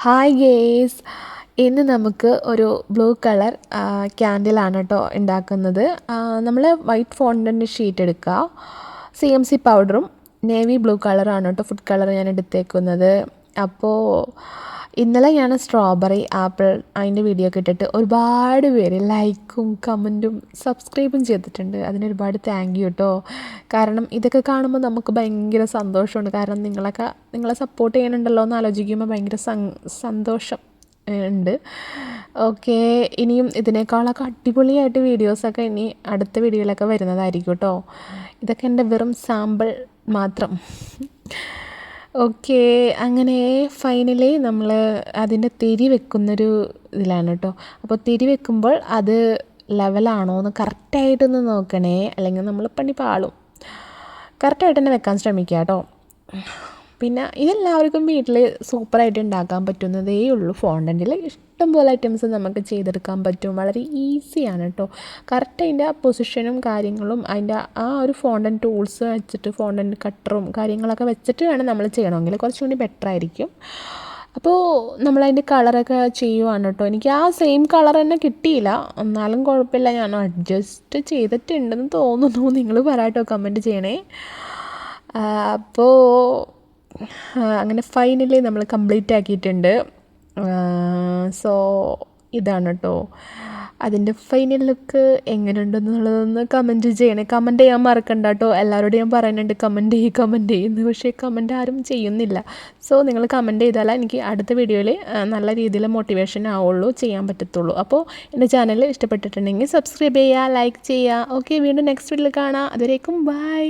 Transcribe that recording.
Hi guys, ഇന്ന് നമുക്ക് ഒരു ബ്ലൂ കളർ ക്യാൻഡിലാണ് കേട്ടോ ഉണ്ടാക്കുന്നത്. നമ്മൾ വൈറ്റ് ഫോണ്ടൻ്റ് ഷീറ്റ് എടുക്കുക, CMC പൗഡറും നേവി ബ്ലൂ കളറാണ് കേട്ടോ ഫുഡ് കളർ ഞാൻ എടുത്തേക്കുന്നത്. അപ്പോൾ ഇന്നലെ ഞാൻ സ്ട്രോബെറി ആപ്പിൾ അതിൻ്റെ വീഡിയോ ഒക്കെ ഇട്ടിട്ട് ഒരുപാട് പേര് ലൈക്കും കമൻറ്റും സബ്സ്ക്രൈബും ചെയ്തിട്ടുണ്ട്. അതിനൊരുപാട് താങ്ക് യു കേട്ടോ. കാരണം ഇതൊക്കെ കാണുമ്പോൾ നമുക്ക് ഭയങ്കര സന്തോഷമുണ്ട്. കാരണം നിങ്ങളെ സപ്പോർട്ട് ചെയ്യാനുണ്ടല്ലോ എന്ന് ആലോചിക്കുമ്പോൾ ഭയങ്കര സന്തോഷം ഉണ്ട്. ഓക്കെ, ഇനിയും ഇതിനേക്കാളൊക്കെ അടിപൊളിയായിട്ട് വീഡിയോസൊക്കെ ഇനി അടുത്ത വീഡിയോയിലൊക്കെ വരുന്നതായിരിക്കും കേട്ടോ. ഇതൊക്കെ എൻ്റെ വെറും സാമ്പിൾ മാത്രം. ഓക്കെ, അങ്ങനെ ഫൈനലി നമ്മൾ അതിൻ്റെ തിരി വെക്കുന്നൊരു ഇതിലാണ് കേട്ടോ. അപ്പോൾ തിരി വെക്കുമ്പോൾ അത് ലെവലാണോ എന്ന് കറക്റ്റായിട്ടൊന്ന് നോക്കണേ, അല്ലെങ്കിൽ നമ്മൾ പണി പാളും. കറക്റ്റായിട്ട് തന്നെ വെക്കാൻ ശ്രമിക്കുക കേട്ടോ. പിന്നെ ഇതെല്ലാവർക്കും വീട്ടിൽ സൂപ്പറായിട്ട് ഉണ്ടാക്കാൻ പറ്റുന്നതേ ഉള്ളൂ. ഫോണ്ടൻറ്റിൽ ഇഷ്ടംപോലെ ഐറ്റംസ് നമുക്ക് ചെയ്തെടുക്കാൻ പറ്റും. വളരെ ഈസിയാണ് കേട്ടോ. കറക്റ്റ് അതിൻ്റെ പൊസിഷനും കാര്യങ്ങളും അതിൻ്റെ ആ ഒരു ഫോണ്ടൻറ്റ് ടൂൾസ് വെച്ചിട്ട് ഫോണ്ടൻറ്റ് കട്ടറും കാര്യങ്ങളൊക്കെ വെച്ചിട്ട് വേണം നമ്മൾ ചെയ്യണമെങ്കിൽ കുറച്ചും കൂടി ബെറ്റർ ആയിരിക്കും. അപ്പോൾ നമ്മളതിൻ്റെ കളറൊക്കെ ചെയ്യുവാണ് കേട്ടോ. എനിക്ക് ആ സെയിം കളർ തന്നെ കിട്ടിയില്ല, എന്നാലും കുഴപ്പമില്ല, ഞാൻ അഡ്ജസ്റ്റ് ചെയ്തിട്ടുണ്ടെന്ന് തോന്നുന്നു. നിങ്ങൾ പറയാട്ടോ, കമൻറ്റ് ചെയ്യണേ. അപ്പോൾ അങ്ങനെ ഫൈനലി നമ്മൾ കംപ്ലീറ്റ് ആക്കിയിട്ടുണ്ട്. സോ ഇതാണ് കേട്ടോ അതിൻ്റെ ഫൈനൽ ലുക്ക്. എങ്ങനെയുണ്ടെന്നുള്ളതൊന്ന് കമൻറ്റ് ചെയ്യണേ. കമൻറ്റ് ചെയ്യാൻ മറക്കണ്ട കേട്ടോ. എല്ലാവരോടും ഞാൻ പറയുന്നുണ്ട് കമൻറ്റ് ചെയ്യുന്നു, പക്ഷേ കമൻറ്റ് ആരും ചെയ്യുന്നില്ല. സോ നിങ്ങൾ കമൻറ്റ് ചെയ്താലേ എനിക്ക് അടുത്ത വീഡിയോയിൽ നല്ല രീതിയിൽ മോട്ടിവേഷൻ ആവുള്ളൂ, ചെയ്യാൻ പറ്റത്തുള്ളൂ. അപ്പോൾ എൻ്റെ ചാനൽ ഇഷ്ടപ്പെട്ടിട്ടുണ്ടെങ്കിൽ സബ്സ്ക്രൈബ് ചെയ്യുക, ലൈക്ക് ചെയ്യുക. ഓക്കെ, വീണ്ടും നെക്സ്റ്റ് വീഡിയോയിൽ കാണാം. അതുവരേക്കും ബൈ.